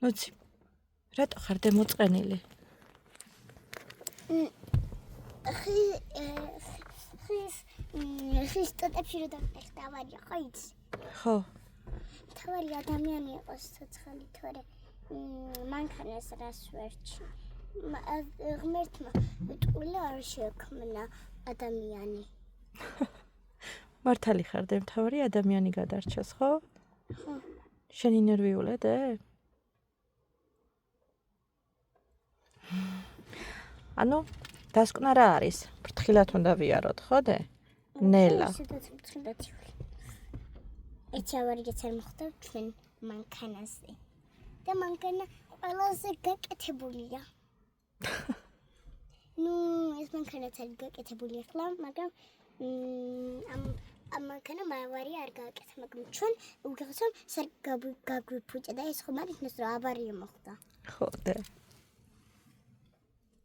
მოცი. რატო ხარ დემოწყენილი? ხის ტოტებში რომ დაგეხდა ავარია, ხო იცი? ხო. თავი ადამიანი იყოს ცოცხალი, თორე მანქანას რას ვერჩი. ღმერთმა ტყუილა არ შექმნა ადამიანი. მართალი ხარ და მთავარი ადამიანი გადარჩეს, ხო? ხო. შენი ნერვიულე? ანუ დასკვნა რა არის? ფრთხილად უნდა ვიაროთ, ხო და? ნელა. ისედაც ფრთხილად ვიყავ. ეჩ ავარიაც არ მოხდა ჩვენ მანქანაზე. და მანქანა ყველაზე გაკეთებულია. ეს მანქანაც არის გაკეთებული ახლა, მაგრამ ამ მანქანამ ავარია არ გააკეთა, მაგრამ ჩვენ უგახსოვთ გაგვიფუჭა და ეს ხომ არ იქნეს რომ ავარია მოხდა. ხო და